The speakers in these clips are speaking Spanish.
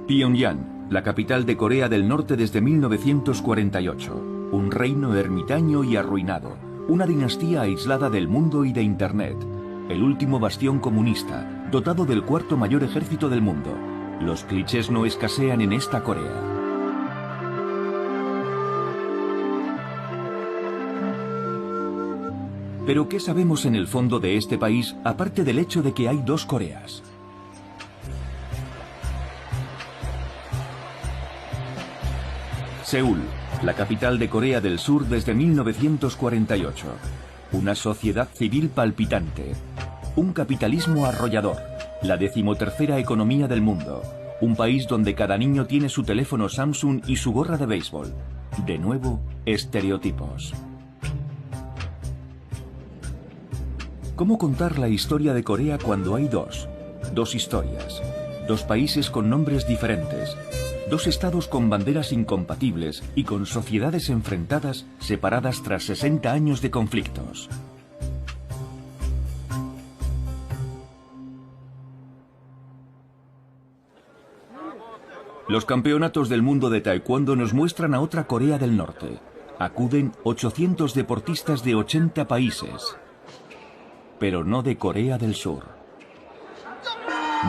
Pyongyang, la capital de Corea del Norte desde 1948. Un reino ermitaño y arruinado. Una dinastía aislada del mundo y de Internet. El último bastión comunista, dotado del cuarto mayor ejército del mundo. Los clichés no escasean en esta Corea. Pero ¿qué sabemos en el fondo de este país, aparte del hecho de que hay dos Coreas? Seúl, la capital de Corea del Sur desde 1948. Una sociedad civil palpitante. Un capitalismo arrollador. La 13ª economía del mundo. Un país donde cada niño tiene su teléfono Samsung y su gorra de béisbol. De nuevo, estereotipos. ¿Cómo contar la historia de Corea cuando hay dos? Dos historias. Dos países con nombres diferentes. Dos estados con banderas incompatibles y con sociedades enfrentadas, separadas tras 60 años de conflictos. Los campeonatos del mundo de taekwondo nos muestran a otra Corea del Norte. Acuden 800 deportistas de 80 países. Pero no de Corea del Sur.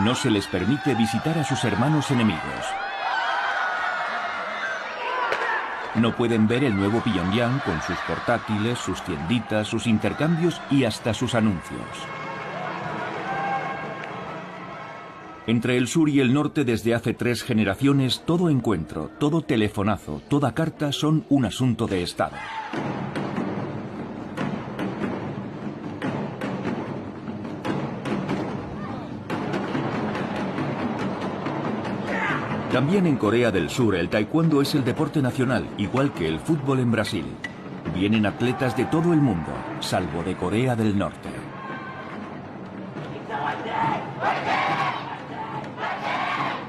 No se les permite visitar a sus hermanos enemigos. No pueden ver el nuevo Pyongyang con sus portátiles, sus tienditas, sus intercambios y hasta sus anuncios. Entre el sur y el norte desde hace 3 generaciones, todo encuentro, todo telefonazo, toda carta son un asunto de Estado. También en Corea del Sur el taekwondo es el deporte nacional, igual que el fútbol en Brasil. Vienen atletas de todo el mundo, salvo de Corea del Norte.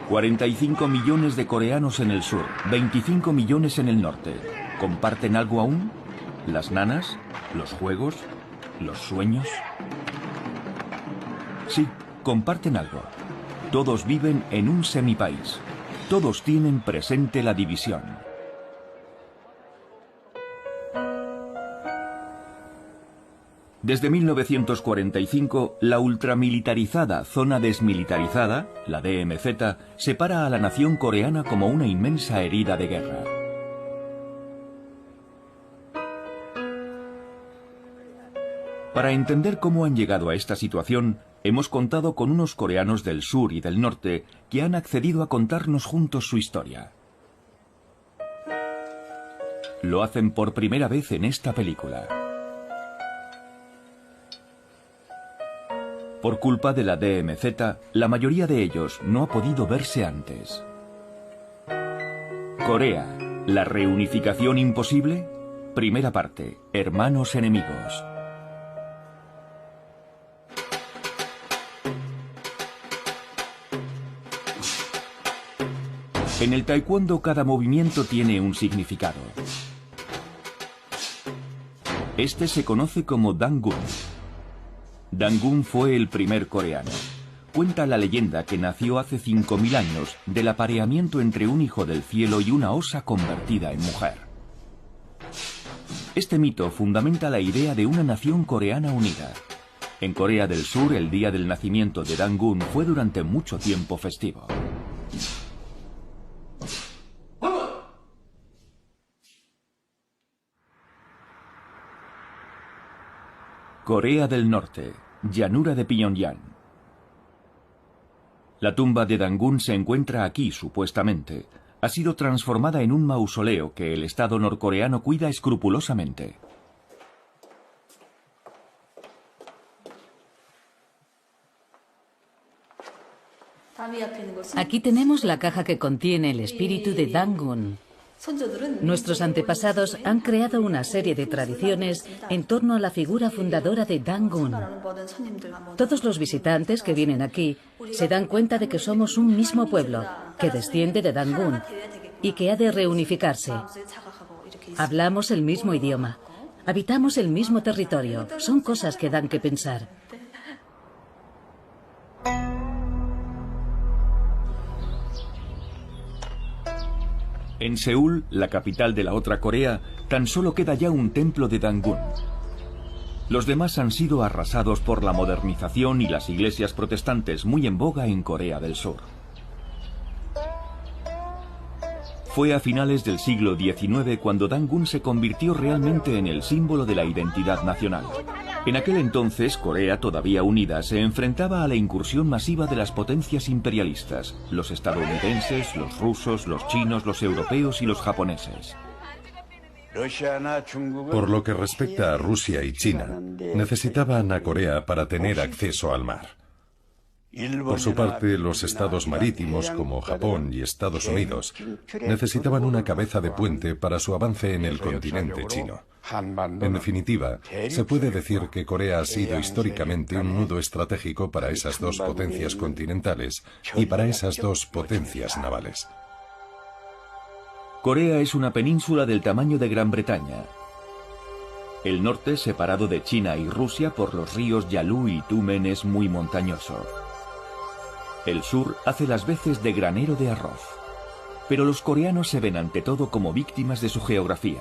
$45 millones de coreanos en el sur, 25 millones en el norte. ¿Comparten algo aún? ¿Las nanas? ¿Los juegos? ¿Los sueños? Sí, comparten algo. Todos viven en un semipaís. Todos tienen presente la división. Desde 1945, la ultramilitarizada zona desmilitarizada, la DMZ, separa a la nación coreana como una inmensa herida de guerra. Para entender cómo han llegado a esta situación, hemos contado con unos coreanos del sur y del norte que han accedido a contarnos juntos su historia. Lo hacen por primera vez en esta película. Por culpa de la DMZ, la mayoría de ellos no ha podido verse antes. Corea, ¿la reunificación imposible? Primera parte, hermanos enemigos. En el taekwondo cada movimiento tiene un significado. Este se conoce como Dangun. Dangun fue el primer coreano. Cuenta la leyenda que nació hace 5000 años del apareamiento entre un hijo del cielo y una osa convertida en mujer. Este mito fundamenta la idea de una nación coreana unida. En Corea del Sur, el día del nacimiento de Dangun fue durante mucho tiempo festivo. Corea del Norte, llanura de Pyongyang. La tumba de Dangun se encuentra aquí, supuestamente. Ha sido transformada en un mausoleo que el Estado norcoreano cuida escrupulosamente. Aquí tenemos la caja que contiene el espíritu de Dangun. Nuestros antepasados han creado una serie de tradiciones en torno a la figura fundadora de Dangun. Todos los visitantes que vienen aquí se dan cuenta de que somos un mismo pueblo, que desciende de Dangun y que ha de reunificarse. Hablamos el mismo idioma, habitamos el mismo territorio, son cosas que dan que pensar. En Seúl, la capital de la otra Corea, tan solo queda ya un templo de Dangun. Los demás han sido arrasados por la modernización y las iglesias protestantes muy en boga en Corea del Sur. Fue a finales del siglo XIX cuando Dangun se convirtió realmente en el símbolo de la identidad nacional. En aquel entonces, Corea todavía unida se enfrentaba a la incursión masiva de las potencias imperialistas, los estadounidenses, los rusos, los chinos, los europeos y los japoneses. Por lo que respecta a Rusia y China, necesitaban a Corea para tener acceso al mar. Por su parte, los estados marítimos como Japón y Estados Unidos necesitaban una cabeza de puente para su avance en el continente chino. En definitiva, se puede decir que Corea ha sido históricamente un nudo estratégico para esas dos potencias continentales y para esas dos potencias navales. Corea es una península del tamaño de Gran Bretaña. El norte, separado de China y Rusia por los ríos Yalu y Tumen, es muy montañoso. El sur hace las veces de granero de arroz. Pero los coreanos se ven ante todo como víctimas de su geografía.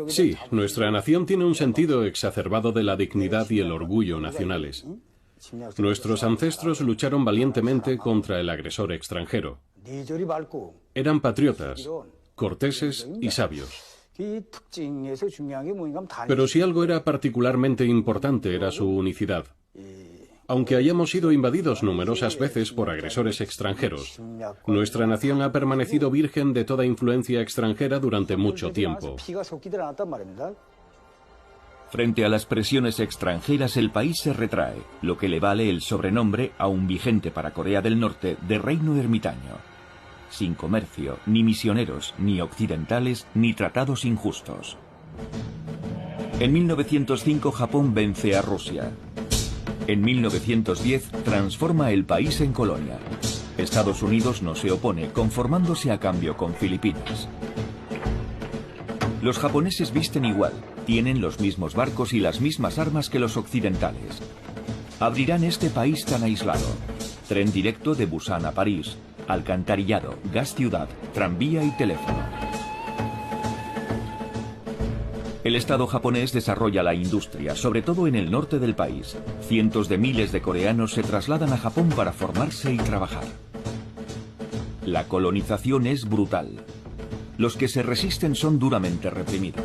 Sí, nuestra nación tiene un sentido exacerbado de la dignidad y el orgullo nacionales. Nuestros ancestros lucharon valientemente contra el agresor extranjero. Eran patriotas, corteses y sabios. Pero si algo era particularmente importante era su unicidad. Aunque hayamos sido invadidos numerosas veces por agresores extranjeros, nuestra nación ha permanecido virgen de toda influencia extranjera durante mucho tiempo. Frente a las presiones extranjeras, el país se retrae, lo que le vale el sobrenombre, aún vigente para Corea del Norte, de Reino Ermitaño. Sin comercio, ni misioneros, ni occidentales, ni tratados injustos. En 1905 Japón vence a Rusia. En 1910 transforma el país en colonia. Estados Unidos no se opone, conformándose a cambio con Filipinas. Los japoneses visten igual, tienen los mismos barcos y las mismas armas que los occidentales. Abrirán este país tan aislado. Tren directo de Busan a París, alcantarillado, gas ciudad, tranvía y teléfono. El Estado japonés desarrolla la industria, sobre todo en el norte del país. Cientos de miles de coreanos se trasladan a Japón para formarse y trabajar. La colonización es brutal. Los que se resisten son duramente reprimidos.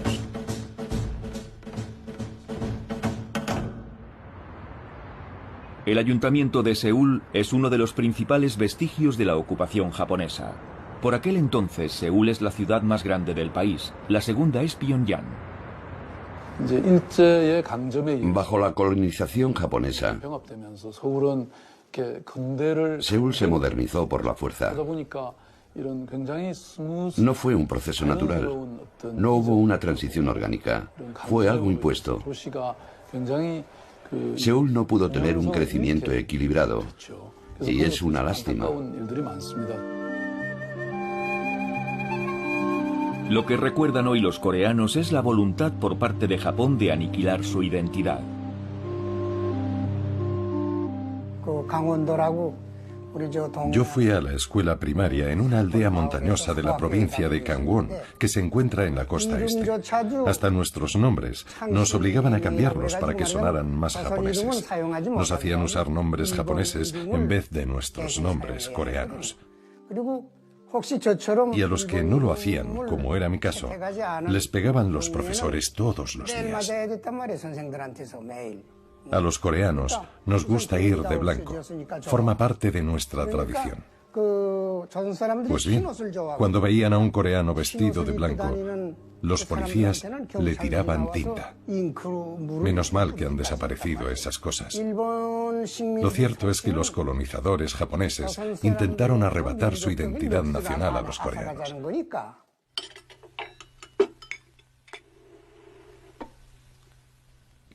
El ayuntamiento de Seúl es uno de los principales vestigios de la ocupación japonesa. Por aquel entonces, Seúl es la ciudad más grande del país. La segunda es Pyongyang. Bajo la colonización japonesa, Seúl se modernizó por la fuerza. No fue un proceso natural. No hubo una transición orgánica. Fue algo impuesto. Seúl no pudo tener un crecimiento equilibrado. Y es una lástima. Lo que recuerdan hoy los coreanos es la voluntad por parte de Japón de aniquilar su identidad. Yo fui a la escuela primaria en una aldea montañosa de la provincia de Gangwon, que se encuentra en la costa este. Hasta nuestros nombres nos obligaban a cambiarlos para que sonaran más japoneses. Nos hacían usar nombres japoneses en vez de nuestros nombres coreanos. Y a los que no lo hacían, como era mi caso, les pegaban los profesores todos los días. A los coreanos nos gusta ir de blanco. Forma parte de nuestra tradición. Pues bien, cuando veían a un coreano vestido de blanco, los policías le tiraban tinta. Menos mal que han desaparecido esas cosas. Lo cierto es que los colonizadores japoneses intentaron arrebatar su identidad nacional a los coreanos.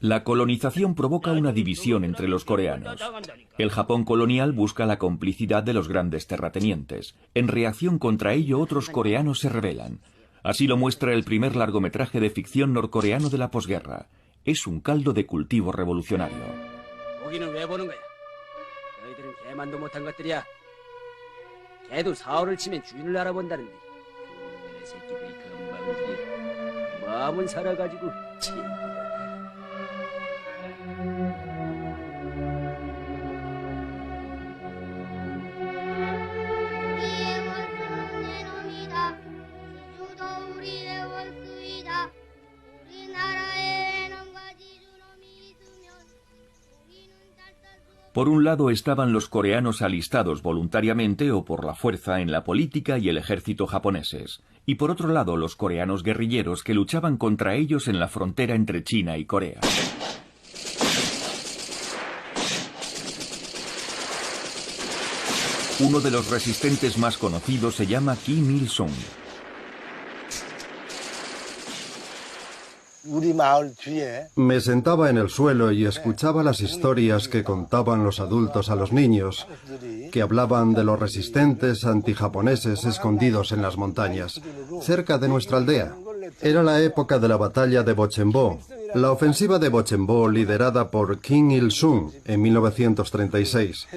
La colonización provoca una división entre los coreanos. El Japón colonial busca la complicidad de los grandes terratenientes. En reacción contra ello, otros coreanos se rebelan. Así lo muestra el primer largometraje de ficción norcoreano de la posguerra. Es un caldo de cultivo revolucionario. 얘들은 개만도 못한 것들이야. 개도 사흘을 치면 주인을 알아본다는데 그놈의 새끼들이 금방지게 마음은 살아가지고 친구야. Por un lado estaban los coreanos alistados voluntariamente o por la fuerza en la política y el ejército japoneses, y por otro lado los coreanos guerrilleros que luchaban contra ellos en la frontera entre China y Corea. Uno de los resistentes más conocidos se llama Kim Il-sung. Me sentaba en el suelo y escuchaba las historias que contaban los adultos a los niños, que hablaban de los resistentes antijaponeses escondidos en las montañas, cerca de nuestra aldea. Era la época de la batalla de Bochembo, la ofensiva de Bochembo liderada por Kim Il-sung en 1936.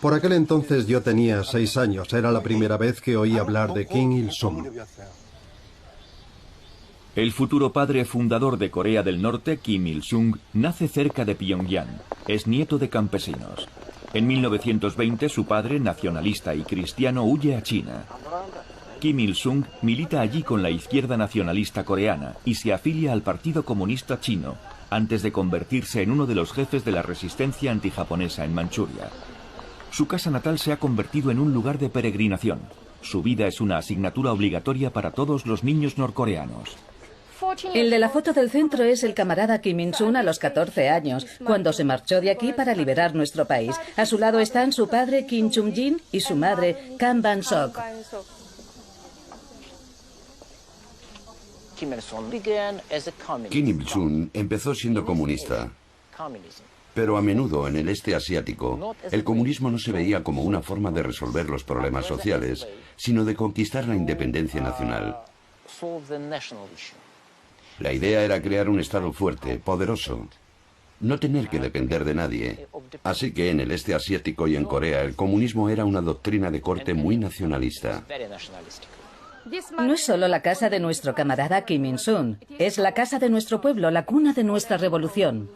Por aquel entonces yo tenía 6 años, era la primera vez que oí hablar de Kim Il-sung. El futuro padre fundador de Corea del Norte, Kim Il-sung, nace cerca de Pyongyang. Es nieto de campesinos. En 1920 su padre, nacionalista y cristiano, huye a China. Kim Il-sung milita allí con la izquierda nacionalista coreana y se afilia al Partido Comunista Chino, antes de convertirse en uno de los jefes de la resistencia antijaponesa en Manchuria. Su casa natal se ha convertido en un lugar de peregrinación. Su vida es una asignatura obligatoria para todos los niños norcoreanos. El de la foto del centro es el camarada Kim Il-sung a los 14 años, cuando se marchó de aquí para liberar nuestro país. A su lado están su padre Kim Chung-jin y su madre Kam Ban-sok. Kim Il-sung empezó siendo comunista, pero a menudo en el este asiático el comunismo no se veía como una forma de resolver los problemas sociales, sino de conquistar la independencia nacional. La idea era crear un Estado fuerte, poderoso, no tener que depender de nadie. Así que en el este asiático y en Corea el comunismo era una doctrina de corte muy nacionalista. No es solo la casa de nuestro camarada Kim Il-sung, es la casa de nuestro pueblo, la cuna de nuestra revolución.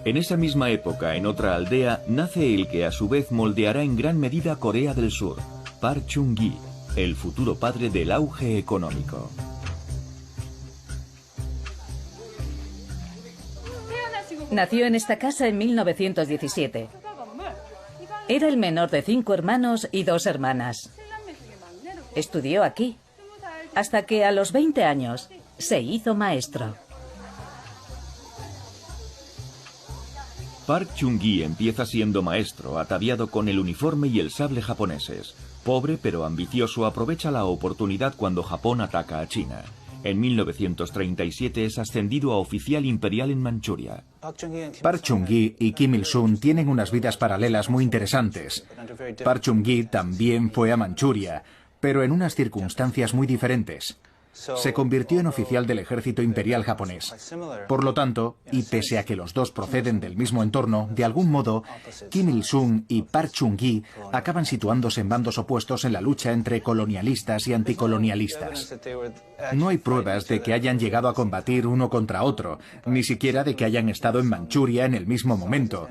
En esa misma época, en otra aldea, nace el que a su vez moldeará en gran medida Corea del Sur, Park Chung-gi, el futuro padre del auge económico. Nació en esta casa en 1917. Era el menor de 5 hermanos y 2 hermanas. Estudió aquí, hasta que a los 20 años se hizo maestro. Park Chung-gi empieza siendo maestro, ataviado con el uniforme y el sable japoneses. Pobre pero ambicioso, aprovecha la oportunidad cuando Japón ataca a China. En 1937 es ascendido a oficial imperial en Manchuria. Park Chung-gi y Kim Il-sung tienen unas vidas paralelas muy interesantes. Park Chung-gi también fue a Manchuria, pero en unas circunstancias muy diferentes. Se convirtió en oficial del ejército imperial japonés. Por lo tanto, y pese a que los dos proceden del mismo entorno, de algún modo, Kim Il-sung y Park Chung-gi acaban situándose en bandos opuestos en la lucha entre colonialistas y anticolonialistas. No hay pruebas de que hayan llegado a combatir uno contra otro, ni siquiera de que hayan estado en Manchuria en el mismo momento.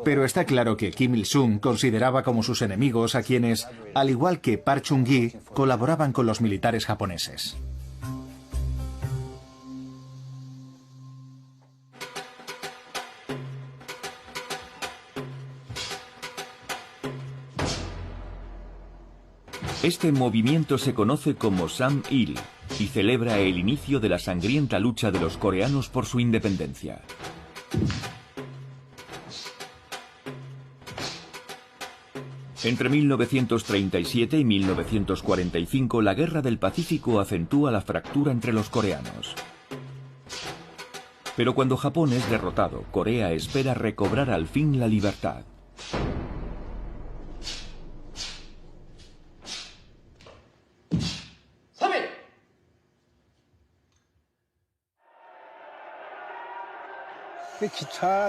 Pero está claro que Kim Il-sung consideraba como sus enemigos a quienes, al igual que Park Chung-gi, colaboraban con los militares japoneses. Este movimiento se conoce como Sam-il y celebra el inicio de la sangrienta lucha de los coreanos por su independencia. Entre 1937 y 1945, la Guerra del Pacífico acentúa la fractura entre los coreanos. Pero cuando Japón es derrotado, Corea espera recobrar al fin la libertad.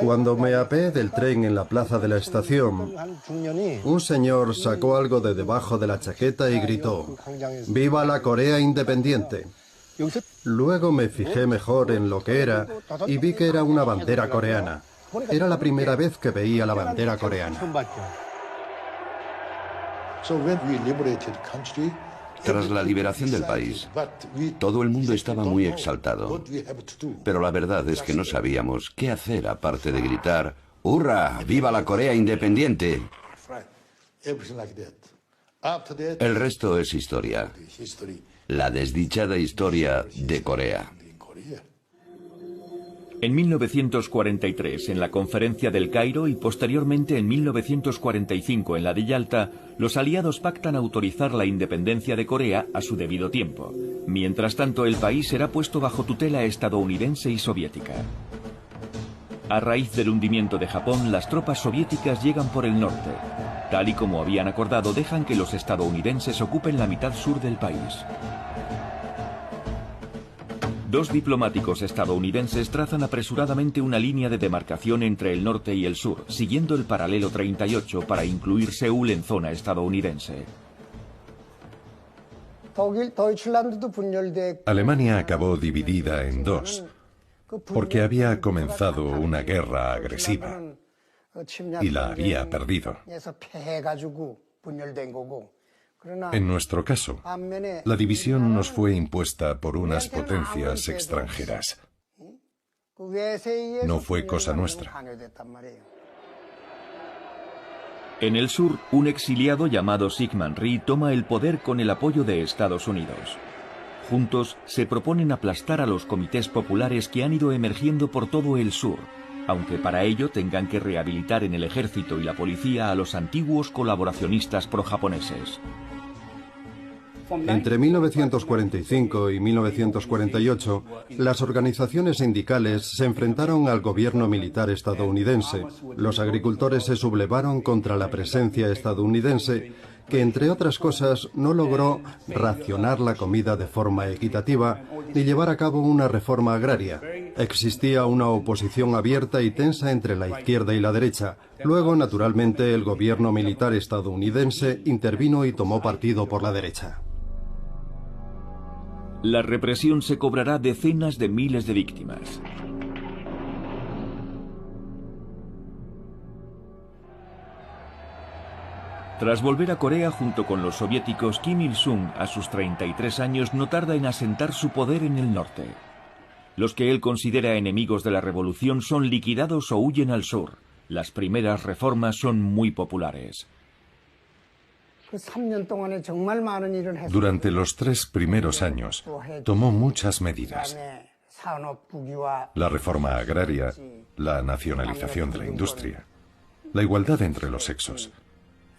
Cuando me apeé del tren en la plaza de la estación, un señor sacó algo de debajo de la chaqueta y gritó: ¡Viva la Corea independiente! Luego me fijé mejor en lo que era y vi que era una bandera coreana. Era la primera vez que veía la bandera coreana. Tras la liberación del país, todo el mundo estaba muy exaltado. Pero la verdad es que no sabíamos qué hacer aparte de gritar: ¡Hurra! ¡Viva la Corea independiente! El resto es historia. La desdichada historia de Corea. En 1943, en la Conferencia del Cairo y posteriormente en 1945 en la de Yalta, los aliados pactan autorizar la independencia de Corea a su debido tiempo. Mientras tanto, el país será puesto bajo tutela estadounidense y soviética. A raíz del hundimiento de Japón, las tropas soviéticas llegan por el norte. Tal y como habían acordado, dejan que los estadounidenses ocupen la mitad sur del país. Dos diplomáticos estadounidenses trazan apresuradamente una línea de demarcación entre el norte y el sur, siguiendo el paralelo 38 para incluir Seúl en zona estadounidense. Alemania acabó dividida en dos, porque había comenzado una guerra agresiva y la había perdido. En nuestro caso, la división nos fue impuesta por unas potencias extranjeras. No fue cosa nuestra. En el sur, un exiliado llamado Syngman Rhee toma el poder con el apoyo de Estados Unidos. Juntos, se proponen aplastar a los comités populares que han ido emergiendo por todo el sur, aunque para ello tengan que rehabilitar en el ejército y la policía a los antiguos colaboracionistas pro-japoneses. Entre 1945 y 1948, las organizaciones sindicales se enfrentaron al gobierno militar estadounidense. Los agricultores se sublevaron contra la presencia estadounidense, que entre otras cosas no logró racionar la comida de forma equitativa ni llevar a cabo una reforma agraria. Existía una oposición abierta y tensa entre la izquierda y la derecha. Luego, naturalmente, el gobierno militar estadounidense intervino y tomó partido por la derecha. La represión se cobrará decenas de miles de víctimas. Tras volver a Corea junto con los soviéticos, Kim Il-sung, a sus 33 años, no tarda en asentar su poder en el norte. Los que él considera enemigos de la revolución son liquidados o huyen al sur. Las primeras reformas son muy populares. Durante los 3 primeros años, tomó muchas medidas. La reforma agraria, la nacionalización de la industria, la igualdad entre los sexos,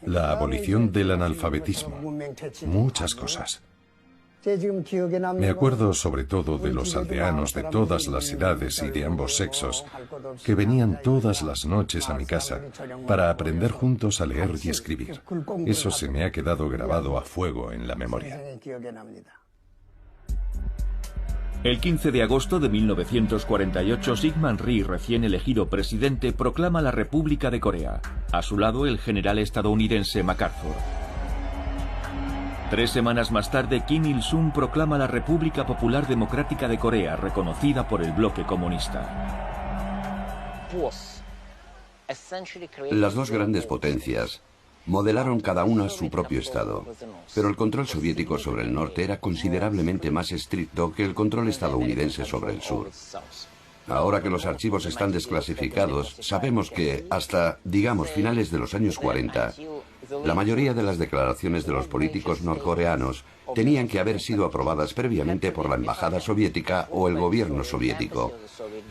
la abolición del analfabetismo, muchas cosas. Me acuerdo sobre todo de los aldeanos de todas las edades y de ambos sexos que venían todas las noches a mi casa para aprender juntos a leer y escribir. Eso se me ha quedado grabado a fuego en la memoria. El 15 de agosto de 1948, Syngman Rhee, recién elegido presidente, proclama la República de Corea. A su lado, el general estadounidense MacArthur. 3 semanas más tarde, Kim Il-sung proclama la República Popular Democrática de Corea, reconocida por el bloque comunista. Las dos grandes potencias modelaron cada una su propio estado, pero el control soviético sobre el norte era considerablemente más estricto que el control estadounidense sobre el sur. Ahora que los archivos están desclasificados, sabemos que hasta, digamos, finales de los años 40, la mayoría de las declaraciones de los políticos norcoreanos tenían que haber sido aprobadas previamente por la embajada soviética o el gobierno soviético.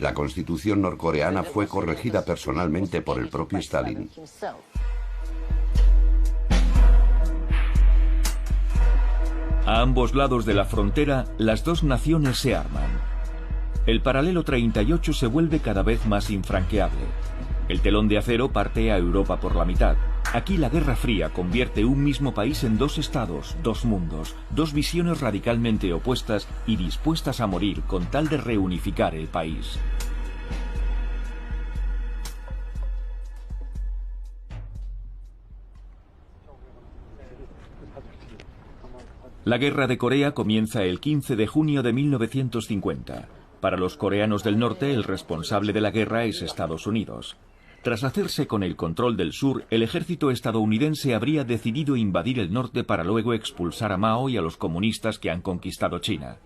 La constitución norcoreana fue corregida personalmente por el propio Stalin. A ambos lados de la frontera, las dos naciones se arman. El paralelo 38 se vuelve cada vez más infranqueable. El telón de acero parte a Europa por la mitad. Aquí la Guerra Fría convierte un mismo país en 2 estados, 2 mundos, 2 visiones radicalmente opuestas y dispuestas a morir con tal de reunificar el país. La Guerra de Corea comienza el 15 de junio de 1950. Para los coreanos del norte, el responsable de la guerra es Estados Unidos. Tras hacerse con el control del sur, el ejército estadounidense habría decidido invadir el norte para luego expulsar a Mao y a los comunistas que han conquistado China.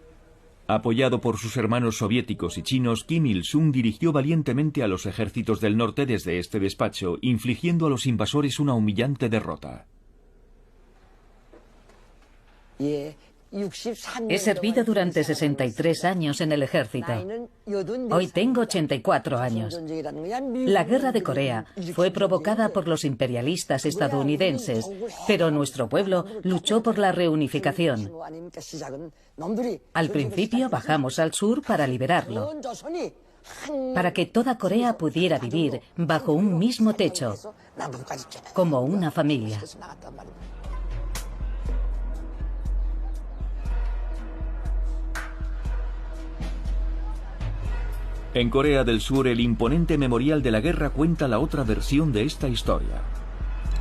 Apoyado por sus hermanos soviéticos y chinos, Kim Il-sung dirigió valientemente a los ejércitos del norte desde este despacho, infligiendo a los invasores una humillante derrota. He servido durante 63 años en el ejército. Hoy tengo 84 años. La Guerra de Corea fue provocada por los imperialistas estadounidenses, pero nuestro pueblo luchó por la reunificación. Al principio bajamos al sur para liberarlo, para que toda Corea pudiera vivir bajo un mismo techo, como una familia. En Corea del Sur, el imponente memorial de la guerra cuenta la otra versión de esta historia.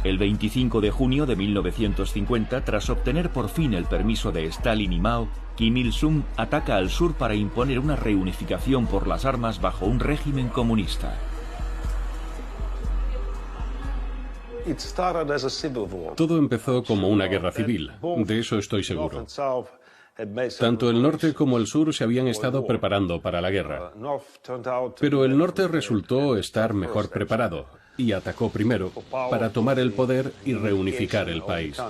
El 25 de junio de 1950, tras obtener por fin el permiso de Stalin y Mao, Kim Il-sung ataca al sur para imponer una reunificación por las armas bajo un régimen comunista. Todo empezó como una guerra civil, de eso estoy seguro. Tanto el norte como el sur se habían estado preparando para la guerra. Pero el norte resultó estar mejor preparado y atacó primero para tomar el poder y reunificar el país.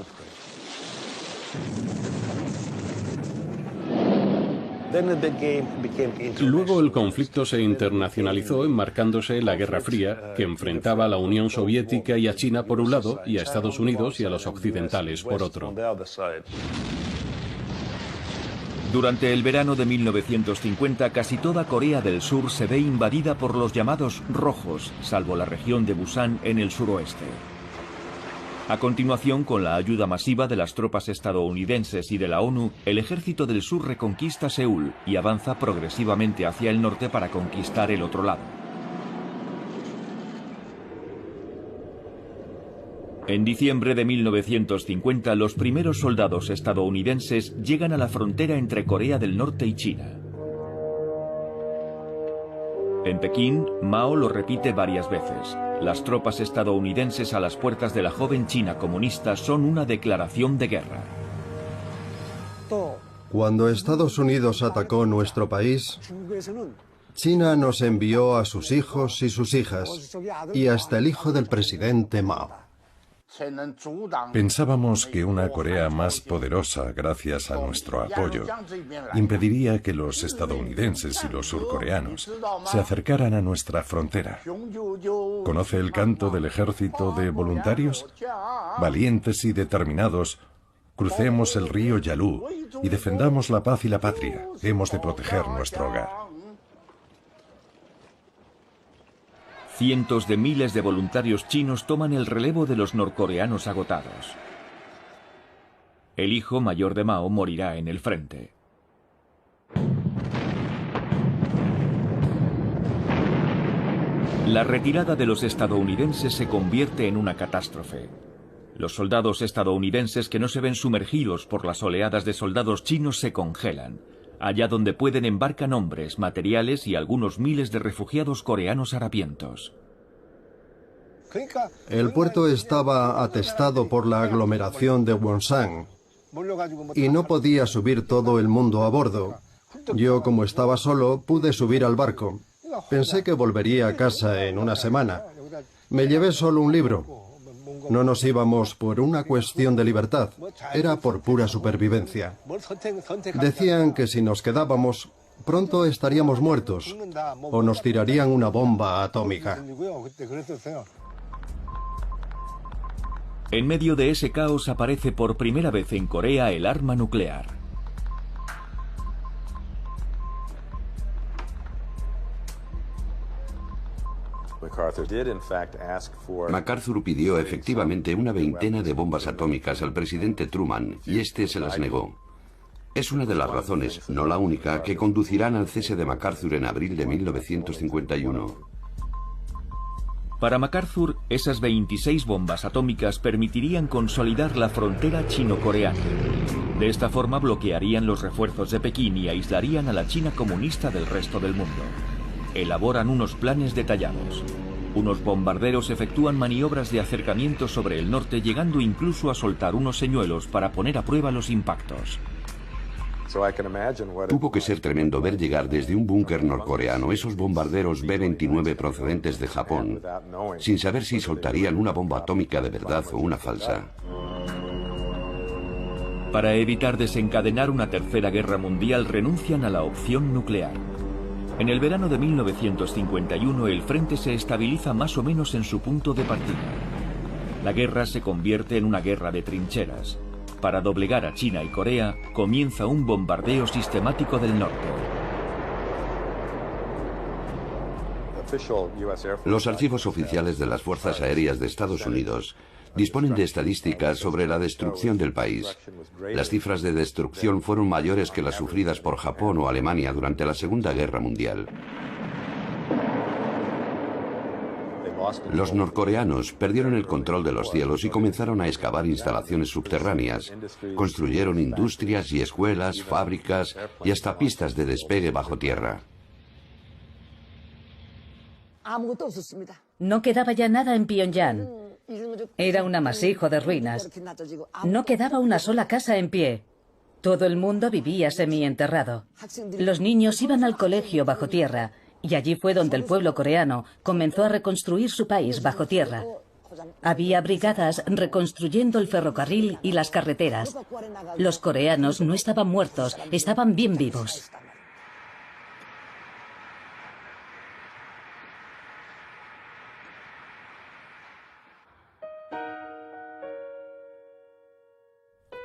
Luego el conflicto se internacionalizó enmarcándose la Guerra Fría, que enfrentaba a la Unión Soviética y a China por un lado y a Estados Unidos y a los occidentales por otro. Durante el verano de 1950, casi toda Corea del Sur se ve invadida por los llamados rojos, salvo la región de Busan en el suroeste. A continuación, con la ayuda masiva de las tropas estadounidenses y de la ONU, el ejército del sur reconquista Seúl y avanza progresivamente hacia el norte para conquistar el otro lado. En diciembre de 1950, los primeros soldados estadounidenses llegan a la frontera entre Corea del Norte y China. En Pekín, Mao lo repite varias veces. Las tropas estadounidenses a las puertas de la joven China comunista son una declaración de guerra. Cuando Estados Unidos atacó nuestro país, China nos envió a sus hijos y sus hijas, y hasta el hijo del presidente Mao. Pensábamos que una Corea más poderosa, gracias a nuestro apoyo, impediría que los estadounidenses y los surcoreanos se acercaran a nuestra frontera. ¿Conoce el canto del ejército de voluntarios? Valientes y determinados, crucemos el río Yalu y defendamos la paz y la patria. Hemos de proteger nuestro hogar. Cientos de miles de voluntarios chinos toman el relevo de los norcoreanos agotados. El hijo mayor de Mao morirá en el frente. La retirada de los estadounidenses se convierte en una catástrofe. Los soldados estadounidenses que no se ven sumergidos por las oleadas de soldados chinos se congelan. Allá donde pueden embarcan hombres, materiales y algunos miles de refugiados coreanos harapientos. El puerto estaba atestado por la aglomeración de Wonsan y no podía subir todo el mundo a bordo. Yo, como estaba solo, pude subir al barco. Pensé que volvería a casa en una semana. Me llevé solo un libro. No nos íbamos por una cuestión de libertad, era por pura supervivencia. Decían que si nos quedábamos, pronto estaríamos muertos o nos tirarían una bomba atómica. En medio de ese caos aparece por primera vez en Corea el arma nuclear. MacArthur pidió efectivamente una veintena de bombas atómicas al presidente Truman y este se las negó. Es una de las razones, no la única, que conducirán al cese de MacArthur en abril de 1951. Para MacArthur, esas 26 bombas atómicas permitirían consolidar la frontera chino-coreana. De esta forma bloquearían los refuerzos de Pekín y aislarían a la China comunista del resto del mundo. Elaboran unos planes detallados. Unos bombarderos efectúan maniobras de acercamiento sobre el norte, llegando incluso a soltar unos señuelos para poner a prueba los impactos. Tuvo que ser tremendo ver llegar desde un búnker norcoreano esos bombarderos B-29 procedentes de Japón, sin saber si soltarían una bomba atómica de verdad o una falsa. Para evitar desencadenar una tercera guerra mundial, renuncian a la opción nuclear. En el verano de 1951 el frente se estabiliza más o menos en su punto de partida. La guerra se convierte en una guerra de trincheras. Para doblegar a China y Corea, comienza un bombardeo sistemático del norte. Los archivos oficiales de las Fuerzas Aéreas de Estados Unidos disponen de estadísticas sobre la destrucción del país. Las cifras de destrucción fueron mayores que las sufridas por Japón o Alemania durante la Segunda Guerra Mundial. Los norcoreanos perdieron el control de los cielos y comenzaron a excavar instalaciones subterráneas. Construyeron industrias y escuelas, fábricas y hasta pistas de despegue bajo tierra. No quedaba ya nada en Pyongyang. Era un amasijo de ruinas. No quedaba una sola casa en pie. Todo el mundo vivía semienterrado. Los niños iban al colegio bajo tierra. Y allí fue donde el pueblo coreano comenzó a reconstruir su país bajo tierra. Había brigadas reconstruyendo el ferrocarril y las carreteras. Los coreanos no estaban muertos, estaban bien vivos.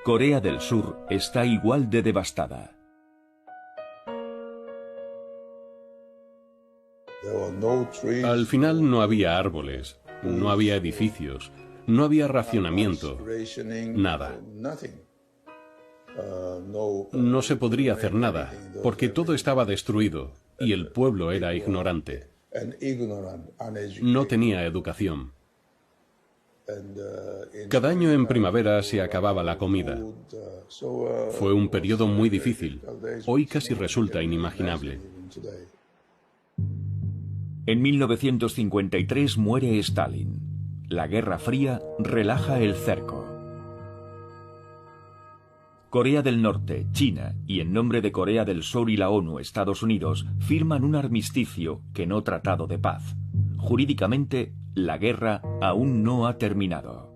Corea del Sur está igual de devastada. Al final no había árboles, no había edificios, no había racionamiento, nada. No se podría hacer nada, porque todo estaba destruido y el pueblo era ignorante. No tenía educación. Cada año en primavera se acababa la comida. Fue un periodo muy difícil. Hoy casi resulta inimaginable. En 1953 muere Stalin. La Guerra Fría relaja el cerco. Corea del Norte, China y en nombre de Corea del Sur y la ONU, Estados Unidos, firman un armisticio que no tratado de paz. Jurídicamente, la guerra aún no ha terminado.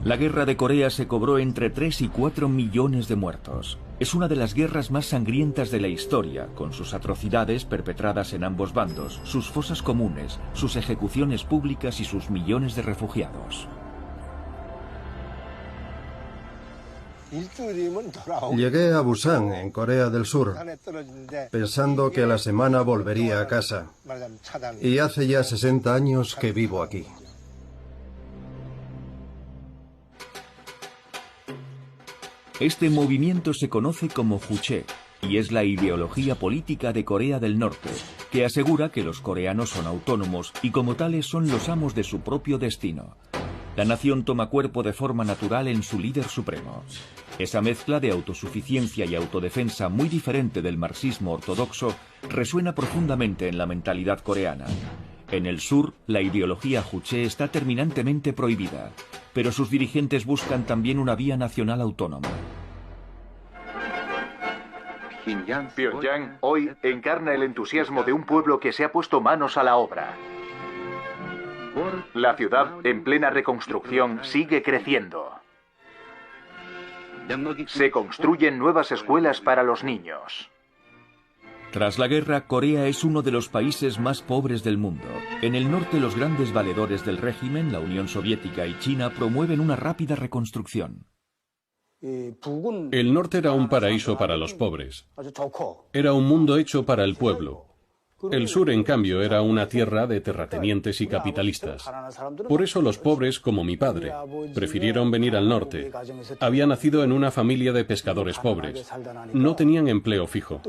La guerra de Corea se cobró entre 3 y 4 millones de muertos. Es una de las guerras más sangrientas de la historia, con sus atrocidades perpetradas en ambos bandos, sus fosas comunes, sus ejecuciones públicas y sus millones de refugiados. Llegué a Busan, en Corea del Sur, pensando que a la semana volvería a casa. Y hace ya 60 años que vivo aquí. Este movimiento se conoce como Juche y es la ideología política de Corea del Norte, que asegura que los coreanos son autónomos y como tales son los amos de su propio destino. La nación toma cuerpo de forma natural en su líder supremo. Esa mezcla de autosuficiencia y autodefensa muy diferente del marxismo ortodoxo resuena profundamente en la mentalidad coreana. En el sur, la ideología Juche está terminantemente prohibida, pero sus dirigentes buscan también una vía nacional autónoma. Pyongyang hoy encarna el entusiasmo de un pueblo que se ha puesto manos a la obra. La ciudad, en plena reconstrucción, sigue creciendo. Se construyen nuevas escuelas para los niños. Tras la guerra, Corea es uno de los países más pobres del mundo. En el norte, los grandes valedores del régimen, la Unión Soviética y China, promueven una rápida reconstrucción. El norte era un paraíso para los pobres. Era un mundo hecho para el pueblo. El sur, en cambio, era una tierra de terratenientes y capitalistas. Por eso los pobres, como mi padre, prefirieron venir al norte. Había nacido en una familia de pescadores pobres. No tenían empleo fijo.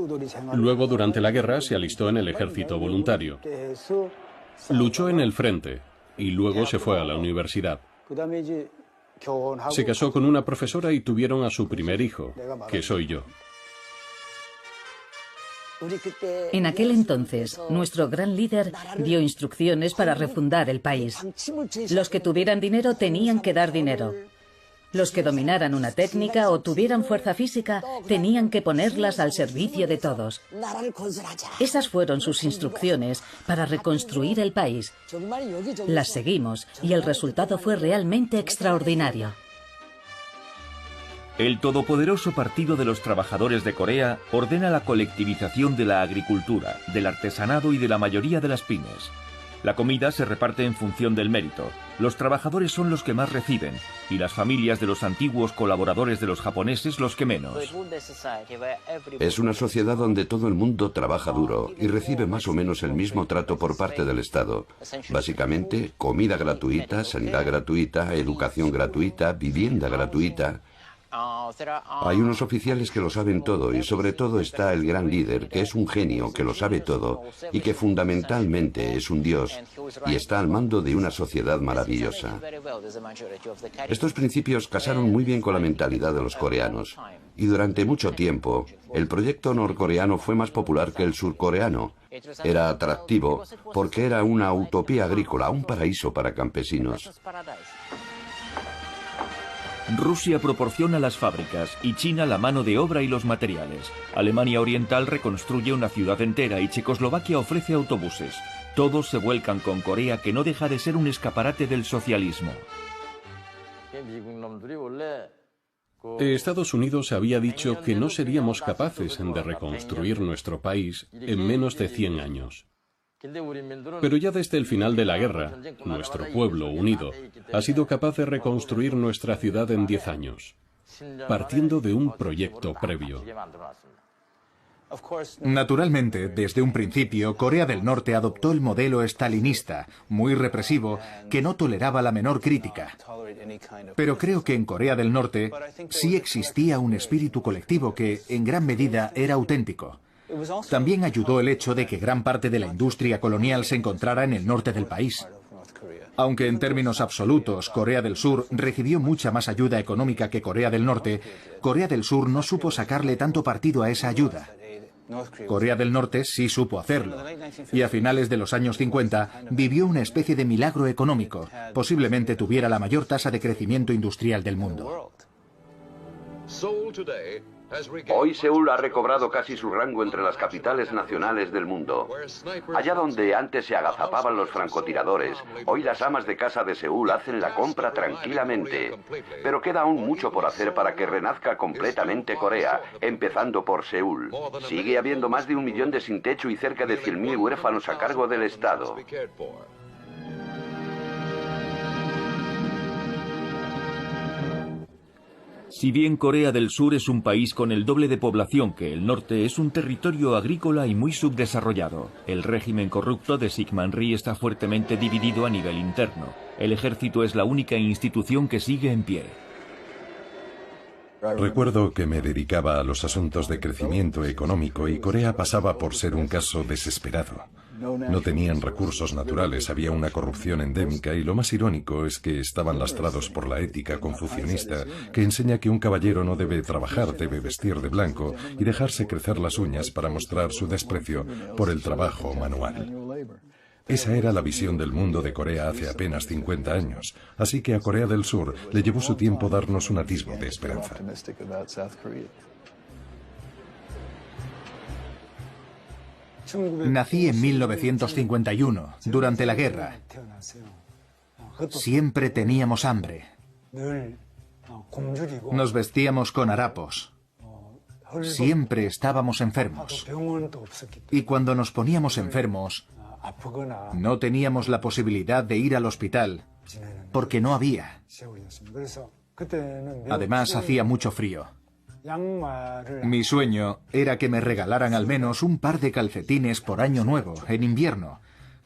Luego, durante la guerra, se alistó en el ejército voluntario. Luchó en el frente y luego se fue a la universidad. Se casó con una profesora y tuvieron a su primer hijo, que soy yo. En aquel entonces, nuestro gran líder dio instrucciones para refundar el país. Los que tuvieran dinero tenían que dar dinero. Los que dominaran una técnica o tuvieran fuerza física tenían que ponerlas al servicio de todos. Esas fueron sus instrucciones para reconstruir el país. Las seguimos y el resultado fue realmente extraordinario. El todopoderoso Partido de los Trabajadores de Corea ordena la colectivización de la agricultura, del artesanado y de la mayoría de las pymes. La comida se reparte en función del mérito. Los trabajadores son los que más reciben y las familias de los antiguos colaboradores de los japoneses los que menos. Es una sociedad donde todo el mundo trabaja duro y recibe más o menos el mismo trato por parte del Estado. Básicamente, comida gratuita, sanidad gratuita, educación gratuita, vivienda gratuita. Hay unos oficiales que lo saben todo y sobre todo está el gran líder, que es un genio, que lo sabe todo y que fundamentalmente es un dios y está al mando de una sociedad maravillosa. Estos principios casaron muy bien con la mentalidad de los coreanos y durante mucho tiempo el proyecto norcoreano fue más popular que el surcoreano. Era atractivo porque era una utopía agrícola, un paraíso para campesinos. Rusia proporciona las fábricas y China la mano de obra y los materiales. Alemania Oriental reconstruye una ciudad entera y Checoslovaquia ofrece autobuses. Todos se vuelcan con Corea, que no deja de ser un escaparate del socialismo. Estados Unidos había dicho que no seríamos capaces de reconstruir nuestro país en menos de 100 años. Pero ya desde el final de la guerra, nuestro pueblo unido ha sido capaz de reconstruir nuestra ciudad en 10 años, partiendo de un proyecto previo. Naturalmente, desde un principio, Corea del Norte adoptó el modelo estalinista, muy represivo, que no toleraba la menor crítica. Pero creo que en Corea del Norte sí existía un espíritu colectivo que, en gran medida, era auténtico. También ayudó el hecho de que gran parte de la industria colonial se encontrara en el norte del país. Aunque en términos absolutos Corea del Sur recibió mucha más ayuda económica que Corea del Norte, Corea del Sur no supo sacarle tanto partido a esa ayuda. Corea del Norte sí supo hacerlo, y a finales de los años 50 vivió una especie de milagro económico. Posiblemente tuviera la mayor tasa de crecimiento industrial del mundo. Hoy Seúl ha recobrado casi su rango entre las capitales nacionales del mundo. Allá donde antes se agazapaban los francotiradores, hoy las amas de casa de Seúl hacen la compra tranquilamente. Pero queda aún mucho por hacer para que renazca completamente Corea, empezando por Seúl. Sigue habiendo más de 1 millón de sin techo y cerca de 100.000 huérfanos a cargo del Estado. Si bien Corea del Sur es un país con el doble de población que el norte, es un territorio agrícola y muy subdesarrollado. El régimen corrupto de Syngman-rhee está fuertemente dividido a nivel interno. El ejército es la única institución que sigue en pie. Recuerdo que me dedicaba a los asuntos de crecimiento económico y Corea pasaba por ser un caso desesperado. No tenían recursos naturales, había una corrupción endémica y lo más irónico es que estaban lastrados por la ética confucianista que enseña que un caballero no debe trabajar, debe vestir de blanco y dejarse crecer las uñas para mostrar su desprecio por el trabajo manual. Esa era la visión del mundo de Corea hace apenas 50 años, así que a Corea del Sur le llevó su tiempo darnos un atisbo de esperanza. Nací en 1951, durante la guerra. Siempre teníamos hambre. Nos vestíamos con harapos. Siempre estábamos enfermos. Y cuando nos poníamos enfermos, no teníamos la posibilidad de ir al hospital, porque no había. Además, hacía mucho frío. Mi sueño era que me regalaran al menos un par de calcetines por año nuevo, en invierno,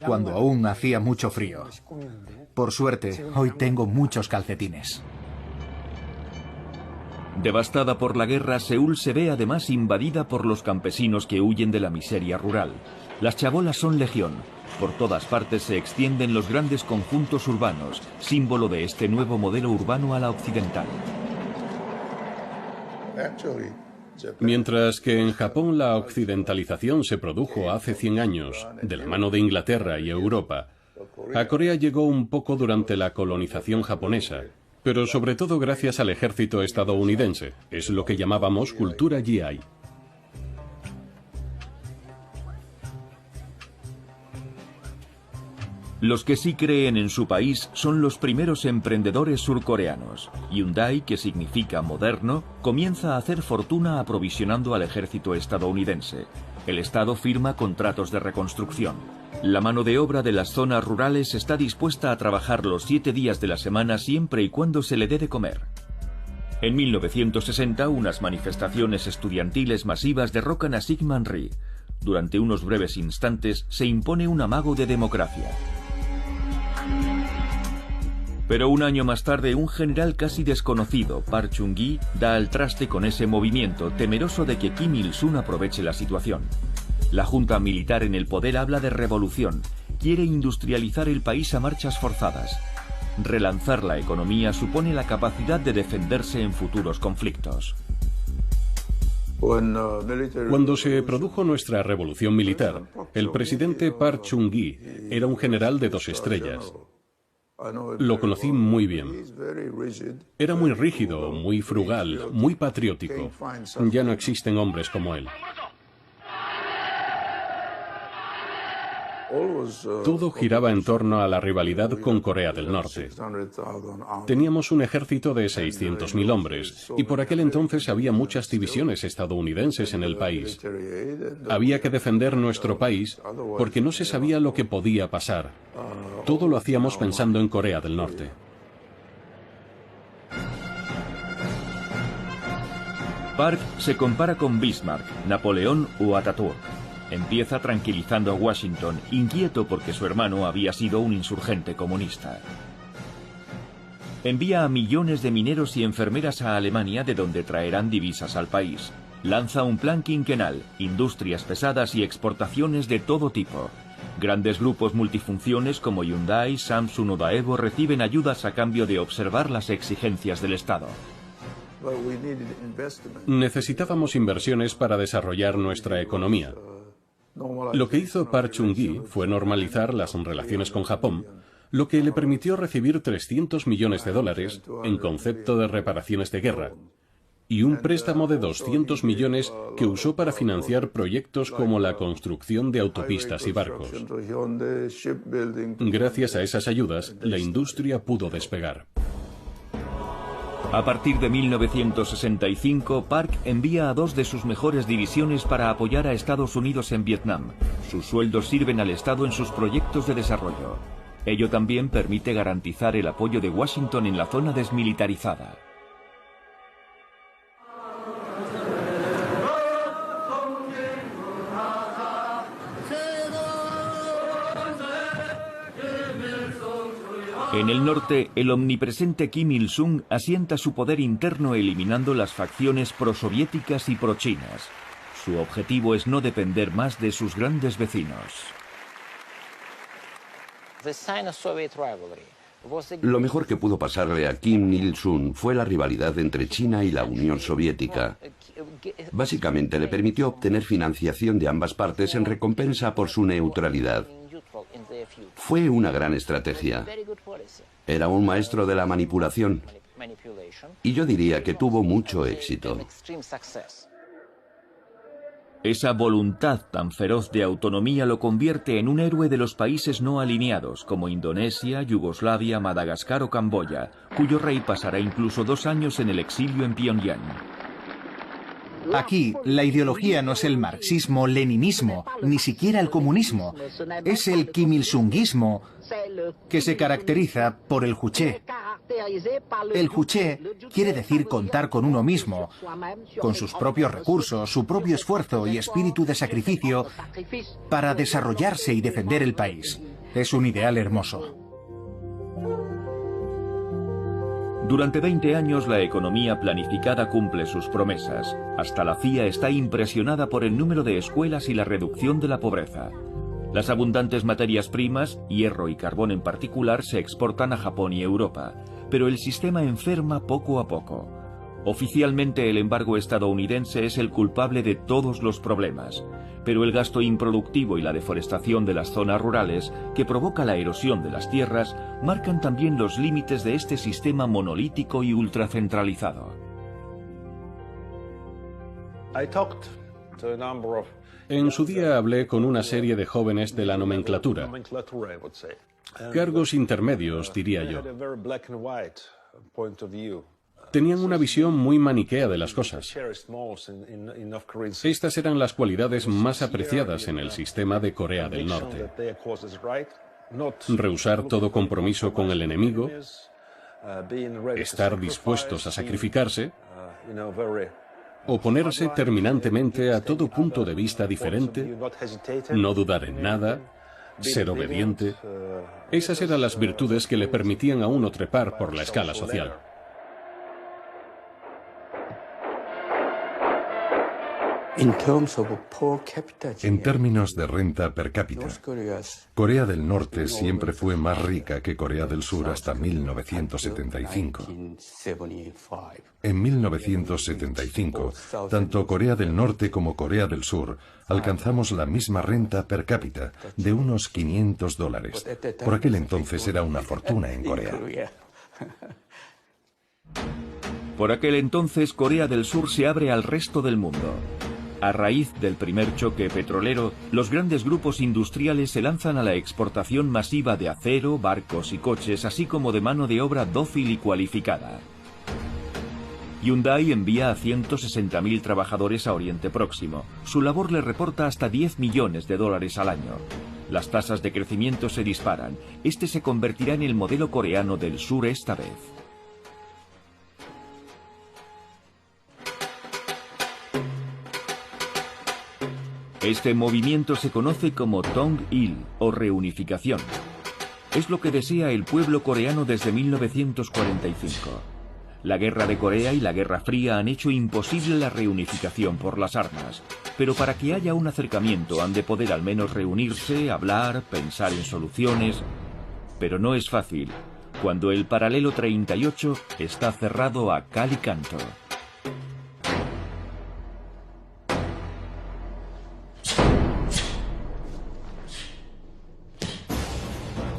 cuando aún hacía mucho frío. Por suerte, hoy tengo muchos calcetines. Devastada por la guerra, Seúl se ve además invadida por los campesinos que huyen de la miseria rural. Las chabolas son legión. Por todas partes se extienden los grandes conjuntos urbanos, símbolo de este nuevo modelo urbano a la occidental. Mientras que en Japón la occidentalización se produjo hace 100 años, de la mano de Inglaterra y Europa, a Corea llegó un poco durante la colonización japonesa, pero sobre todo gracias al ejército estadounidense. Es lo que llamábamos cultura GI. Los que sí creen en su país son los primeros emprendedores surcoreanos. Hyundai, que significa moderno, comienza a hacer fortuna aprovisionando al ejército estadounidense. El Estado firma contratos de reconstrucción. La mano de obra de las zonas rurales está dispuesta a trabajar los 7 días de la semana siempre y cuando se le dé de comer. En 1960, unas manifestaciones estudiantiles masivas derrocan a Syngman Rhee. Durante unos breves instantes se impone un amago de democracia. Pero un año más tarde, un general casi desconocido, Park Chung-gi, da al traste con ese movimiento, temeroso de que Kim Il-sung aproveche la situación. La junta militar en el poder habla de revolución, quiere industrializar el país a marchas forzadas. Relanzar la economía supone la capacidad de defenderse en futuros conflictos. Cuando se produjo nuestra revolución militar, el presidente Park Chung-gi era un general de 2 estrellas. Lo conocí muy bien. Era muy rígido, muy frugal, muy patriótico. Ya no existen hombres como él. Todo giraba en torno a la rivalidad con Corea del Norte. Teníamos un ejército de 600.000 hombres y por aquel entonces había muchas divisiones estadounidenses en el país. Había que defender nuestro país porque no se sabía lo que podía pasar. Todo lo hacíamos pensando en Corea del Norte. Park se compara con Bismarck, Napoleón o Ataturk. Empieza tranquilizando a Washington, inquieto porque su hermano había sido un insurgente comunista. Envía a millones de mineros y enfermeras a Alemania, de donde traerán divisas al país. Lanza un plan quinquenal, industrias pesadas y exportaciones de todo tipo. Grandes grupos multifunciones como Hyundai, Samsung o Daewoo reciben ayudas a cambio de observar las exigencias del Estado. Necesitábamos inversiones para desarrollar nuestra economía. Lo que hizo Park Chung-gi fue normalizar las relaciones con Japón, lo que le permitió recibir $300 millones en concepto de reparaciones de guerra, y un préstamo de 200 millones que usó para financiar proyectos como la construcción de autopistas y barcos. Gracias a esas ayudas, la industria pudo despegar. A partir de 1965, Park envía a 2 de sus mejores divisiones para apoyar a Estados Unidos en Vietnam. Sus sueldos sirven al Estado en sus proyectos de desarrollo. Ello también permite garantizar el apoyo de Washington en la zona desmilitarizada. En el norte, el omnipresente Kim Il-sung asienta su poder interno eliminando las facciones prosoviéticas y prochinas. Su objetivo es no depender más de sus grandes vecinos. Lo mejor que pudo pasarle a Kim Il-sung fue la rivalidad entre China y la Unión Soviética. Básicamente le permitió obtener financiación de ambas partes en recompensa por su neutralidad. Fue una gran estrategia. Era un maestro de la manipulación. Y yo diría que tuvo mucho éxito. Esa voluntad tan feroz de autonomía lo convierte en un héroe de los países no alineados, como Indonesia, Yugoslavia, Madagascar o Camboya, cuyo rey pasará incluso 2 años en el exilio en Pyongyang. Aquí, la ideología no es el marxismo-leninismo, ni siquiera el comunismo. Es el Kim Il-sungismo, que se caracteriza por el juche. El juche quiere decir contar con uno mismo, con sus propios recursos, su propio esfuerzo y espíritu de sacrificio para desarrollarse y defender el país. Es un ideal hermoso. Durante 20 años la economía planificada cumple sus promesas. Hasta la CIA está impresionada por el número de escuelas y la reducción de la pobreza. Las abundantes materias primas, hierro y carbón en particular, se exportan a Japón y Europa, pero el sistema enferma poco a poco. Oficialmente el embargo estadounidense es el culpable de todos los problemas, pero el gasto improductivo y la deforestación de las zonas rurales, que provoca la erosión de las tierras, marcan también los límites de este sistema monolítico y ultracentralizado. En su día hablé con una serie de jóvenes de la nomenclatura, cargos intermedios, diría yo. Tenían una visión muy maniquea de las cosas. Estas eran las cualidades más apreciadas en el sistema de Corea del Norte. Rehusar todo compromiso con el enemigo, estar dispuestos a sacrificarse, oponerse terminantemente a todo punto de vista diferente, no dudar en nada, ser obediente. Esas eran las virtudes que le permitían a uno trepar por la escala social. En términos de renta per cápita, Corea del Norte siempre fue más rica que Corea del Sur hasta 1975. En 1975, tanto Corea del Norte como Corea del Sur alcanzamos la misma renta per cápita de unos $500. Por aquel entonces era una fortuna en Corea. Por aquel entonces Corea del Sur se abre al resto del mundo. A raíz del primer choque petrolero, los grandes grupos industriales se lanzan a la exportación masiva de acero, barcos y coches, así como de mano de obra dócil y cualificada. Hyundai envía a 160.000 trabajadores a Oriente Próximo. Su labor le reporta hasta $10 millones al año. Las tasas de crecimiento se disparan. Este se convertirá en el modelo coreano del sur esta vez. Este movimiento se conoce como Tong-il, o reunificación. Es lo que desea el pueblo coreano desde 1945. La Guerra de Corea y la Guerra Fría han hecho imposible la reunificación por las armas, pero para que haya un acercamiento han de poder al menos reunirse, hablar, pensar en soluciones. Pero no es fácil, cuando el paralelo 38 está cerrado a cal y canto.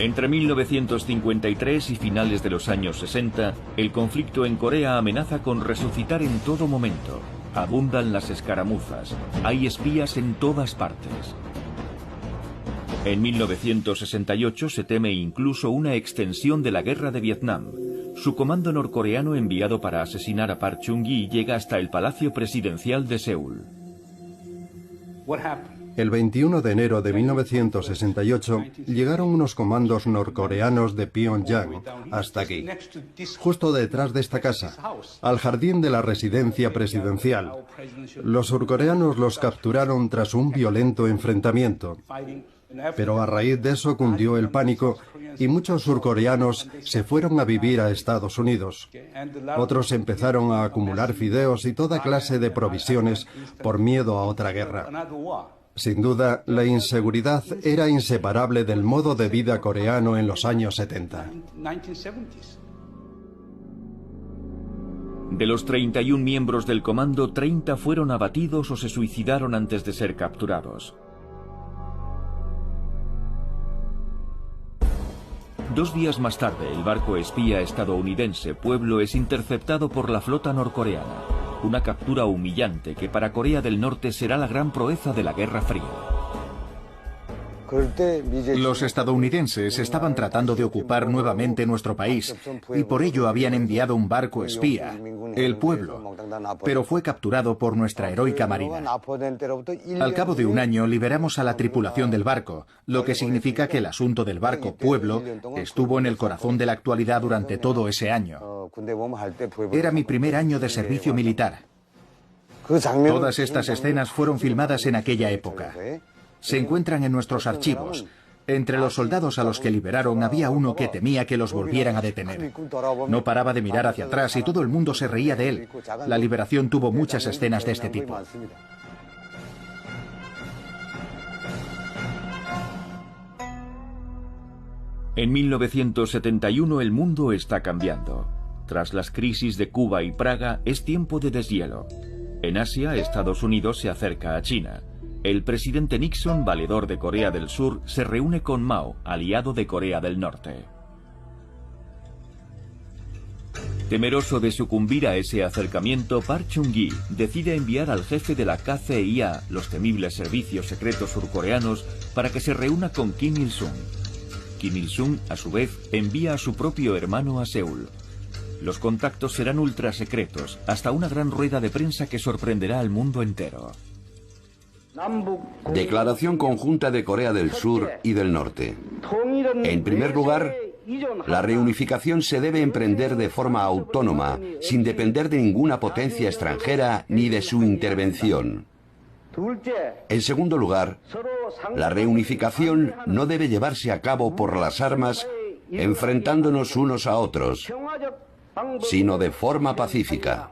Entre 1953 y finales de los años 60, el conflicto en Corea amenaza con resucitar en todo momento. Abundan las escaramuzas, hay espías en todas partes. En 1968 se teme incluso una extensión de la guerra de Vietnam. Su comando norcoreano enviado para asesinar a Park Chung-hee llega hasta el Palacio Presidencial de Seúl. El 21 de enero de 1968 llegaron unos comandos norcoreanos de Pyongyang hasta aquí, justo detrás de esta casa, al jardín de la residencia presidencial. Los surcoreanos los capturaron tras un violento enfrentamiento, pero a raíz de eso cundió el pánico y muchos surcoreanos se fueron a vivir a Estados Unidos. Otros empezaron a acumular fideos y toda clase de provisiones por miedo a otra guerra. Sin duda, la inseguridad era inseparable del modo de vida coreano en los años 70. De los 31 miembros del comando, 30 fueron abatidos o se suicidaron antes de ser capturados. 2 días más tarde, el barco espía estadounidense Pueblo es interceptado por la flota norcoreana. Una captura humillante que para Corea del Norte será la gran proeza de la Guerra Fría. Los estadounidenses estaban tratando de ocupar nuevamente nuestro país y por ello habían enviado un barco espía, el Pueblo, pero fue capturado por nuestra heroica marina. Al cabo de un año liberamos a la tripulación del barco, lo que significa que el asunto del barco Pueblo estuvo en el corazón de la actualidad durante todo ese año. Era mi primer año de servicio militar. Todas estas escenas fueron filmadas en aquella época. Se encuentran en nuestros archivos. Entre los soldados a los que liberaron había uno que temía que los volvieran a detener. No paraba de mirar hacia atrás y todo el mundo se reía de él. La liberación tuvo muchas escenas de este tipo. En 1971 el mundo está cambiando. Tras las crisis de Cuba y Praga es tiempo de deshielo. En Asia, Estados Unidos se acerca a China. El presidente Nixon, valedor de Corea del Sur, se reúne con Mao, aliado de Corea del Norte. Temeroso de sucumbir a ese acercamiento, Park Chung-hee decide enviar al jefe de la KCIA, los temibles servicios secretos surcoreanos, para que se reúna con Kim Il-sung. Kim Il-sung, a su vez, envía a su propio hermano a Seúl. Los contactos serán ultrasecretos, hasta una gran rueda de prensa que sorprenderá al mundo entero. Declaración conjunta de Corea del Sur y del Norte. En primer lugar, la reunificación se debe emprender de forma autónoma, sin depender de ninguna potencia extranjera ni de su intervención. En segundo lugar, la reunificación no debe llevarse a cabo por las armas, enfrentándonos unos a otros, sino de forma pacífica.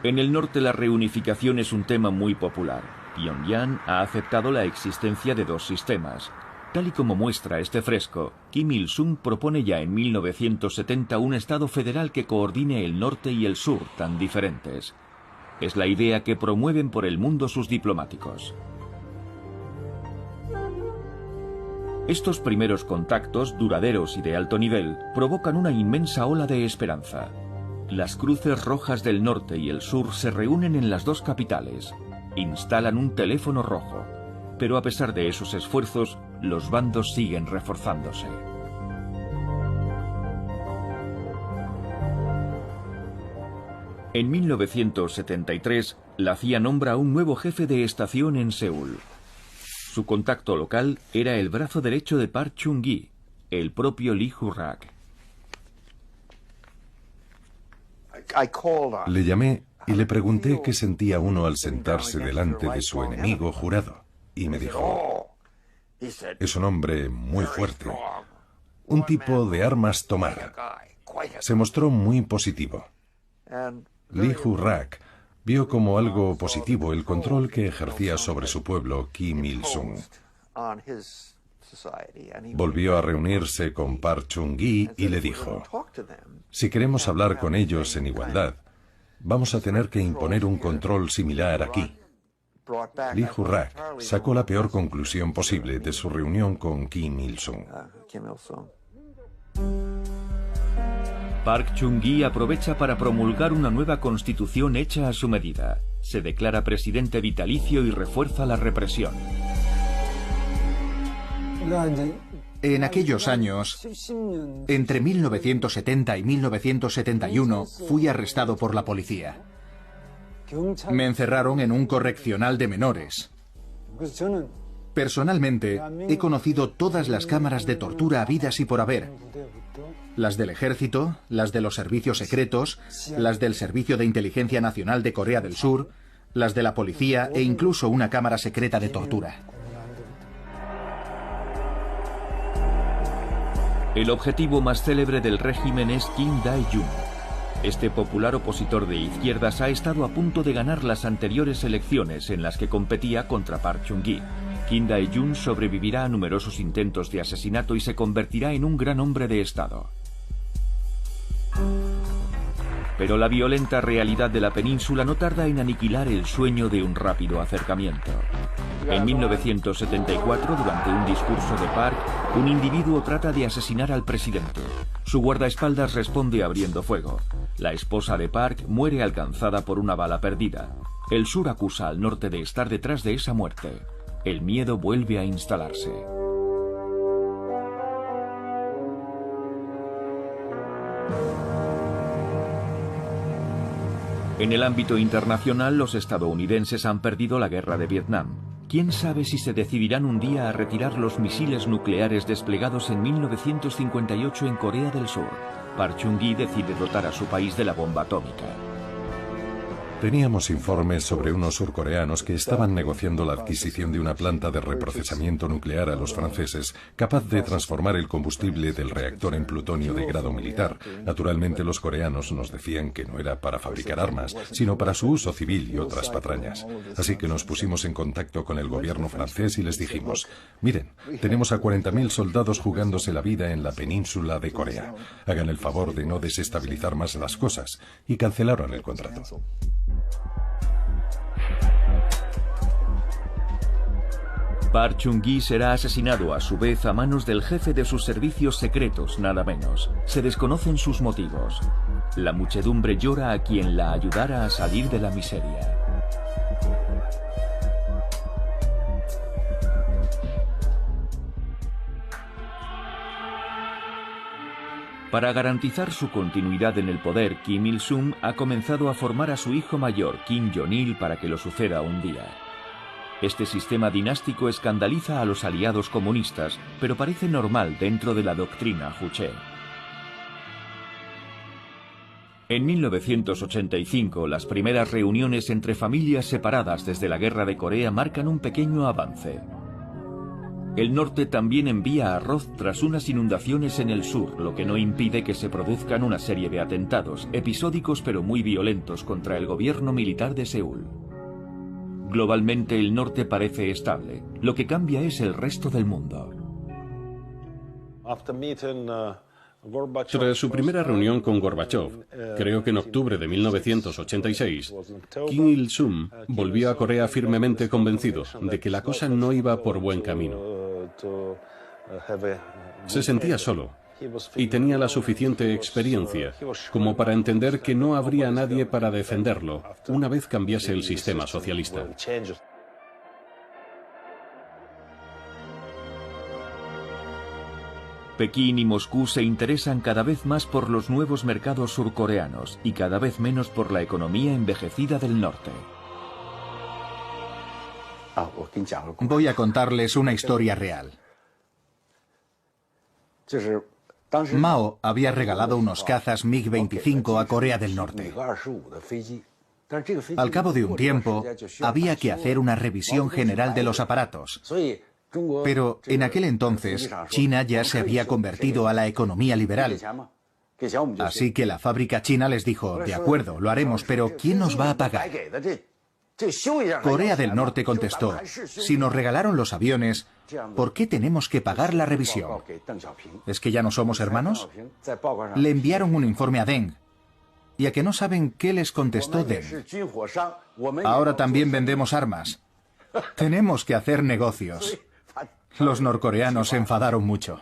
En el norte la reunificación es un tema muy popular. Pyongyang ha aceptado la existencia de dos sistemas. Tal y como muestra este fresco, Kim Il-sung propone ya en 1970 un Estado federal que coordine el norte y el sur tan diferentes. Es la idea que promueven por el mundo sus diplomáticos. Estos primeros contactos, duraderos y de alto nivel, provocan una inmensa ola de esperanza. Las cruces rojas del norte y el sur se reúnen en las dos capitales. Instalan un teléfono rojo. Pero a pesar de esos esfuerzos, los bandos siguen reforzándose. En 1973, la CIA nombra a un nuevo jefe de estación en Seúl. Su contacto local era el brazo derecho de Park Chung-hee, el propio Lee Ju-rak. Le llamé y le pregunté qué sentía uno al sentarse delante de su enemigo jurado. Y me dijo, es un hombre muy fuerte, un tipo de armas tomar. Se mostró muy positivo. Lee Ju-rak vio como algo positivo el control que ejercía sobre su pueblo Kim Il-sung. Volvió a reunirse con Park Chung-hee y le dijo, si queremos hablar con ellos en igualdad, vamos a tener que imponer un control similar aquí. Lee Ju-rak sacó la peor conclusión posible de su reunión con Kim Il-sung. Park Chung-hee aprovecha para promulgar una nueva constitución hecha a su medida. Se declara presidente vitalicio y refuerza la represión. En aquellos años, entre 1970 y 1971, fui arrestado por la policía. Me encerraron en un correccional de menores. Personalmente, he conocido todas las cámaras de tortura habidas y por haber. Las del ejército, las de los servicios secretos, las del Servicio de Inteligencia Nacional de Corea del Sur, las de la policía e incluso una cámara secreta de tortura. El objetivo más célebre del régimen es Kim Dae-jung. Este popular opositor de izquierdas ha estado a punto de ganar las anteriores elecciones en las que competía contra Park Chung-hee. Kim Dae-jung sobrevivirá a numerosos intentos de asesinato y se convertirá en un gran hombre de Estado. Pero la violenta realidad de la península no tarda en aniquilar el sueño de un rápido acercamiento. En 1974, durante un discurso de Park, un individuo trata de asesinar al presidente. Su guardaespaldas responde abriendo fuego. La esposa de Park muere alcanzada por una bala perdida. El sur acusa al norte de estar detrás de esa muerte. El miedo vuelve a instalarse. En el ámbito internacional, los estadounidenses han perdido la guerra de Vietnam. ¿Quién sabe si se decidirán un día a retirar los misiles nucleares desplegados en 1958 en Corea del Sur? Park Chung-hee decide dotar a su país de la bomba atómica. Teníamos informes sobre unos surcoreanos que estaban negociando la adquisición de una planta de reprocesamiento nuclear a los franceses, capaz de transformar el combustible del reactor en plutonio de grado militar. Naturalmente, los coreanos nos decían que no era para fabricar armas, sino para su uso civil y otras patrañas. Así que nos pusimos en contacto con el gobierno francés y les dijimos: miren, tenemos a 40.000 soldados jugándose la vida en la península de Corea. Hagan el favor de no desestabilizar más las cosas. Y cancelaron el contrato. Park Chung-hee será asesinado a su vez a manos del jefe de sus servicios secretos, nada menos. Se desconocen sus motivos. La muchedumbre llora a quien la ayudara a salir de la miseria. Para garantizar su continuidad en el poder, Kim Il-sung ha comenzado a formar a su hijo mayor, Kim Jong-il, para que lo suceda un día. Este sistema dinástico escandaliza a los aliados comunistas, pero parece normal dentro de la doctrina Juche. En 1985, las primeras reuniones entre familias separadas desde la Guerra de Corea marcan un pequeño avance. El norte también envía arroz tras unas inundaciones en el sur, lo que no impide que se produzcan una serie de atentados, episódicos pero muy violentos, contra el gobierno militar de Seúl. Globalmente el norte parece estable, lo que cambia es el resto del mundo. Tras su primera reunión con Gorbachov, creo que en octubre de 1986, Kim Il-sung volvió a Corea firmemente convencido de que la cosa no iba por buen camino. Se sentía solo y tenía la suficiente experiencia como para entender que no habría nadie para defenderlo una vez cambiase el sistema socialista. Pekín y Moscú se interesan cada vez más por los nuevos mercados surcoreanos y cada vez menos por la economía envejecida del norte. Voy a contarles una historia real. Mao había regalado unos cazas MiG-25 a Corea del Norte. Al cabo de un tiempo, había que hacer una revisión general de los aparatos. Pero en aquel entonces, China ya se había convertido a la economía liberal. Así que la fábrica china les dijo: de acuerdo, lo haremos, pero ¿quién nos va a pagar? Corea del Norte contestó: si nos regalaron los aviones, ¿por qué tenemos que pagar la revisión? ¿Es que ya no somos hermanos? Le enviaron un informe a Deng. ¿Y a que no saben qué les contestó Deng? Ahora también vendemos armas. Tenemos que hacer negocios. Los norcoreanos se enfadaron mucho.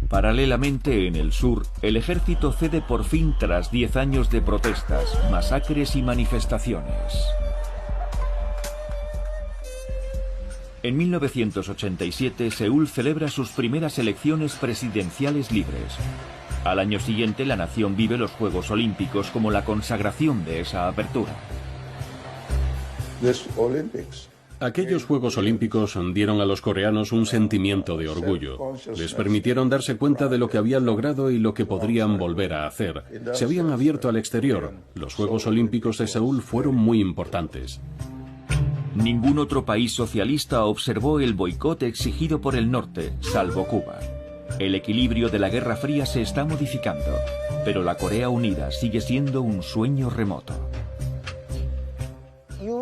Paralelamente, en el sur, el ejército cede por fin tras 10 años de protestas, masacres y manifestaciones. En 1987, Seúl celebra sus primeras elecciones presidenciales libres. Al año siguiente, la nación vive los Juegos Olímpicos como la consagración de esa apertura. Aquellos Juegos Olímpicos dieron a los coreanos un sentimiento de orgullo. Les permitieron darse cuenta de lo que habían logrado y lo que podrían volver a hacer. Se habían abierto al exterior. Los Juegos Olímpicos de Seúl fueron muy importantes. Ningún otro país socialista observó el boicot exigido por el norte, salvo Cuba. El equilibrio de la Guerra Fría se está modificando, pero la Corea Unida sigue siendo un sueño remoto.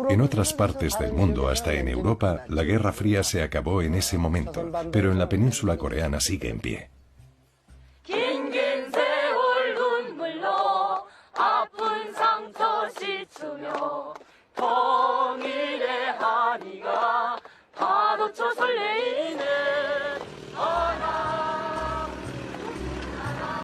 En otras partes del mundo, hasta en Europa, la Guerra Fría se acabó en ese momento, pero en la península coreana sigue en pie.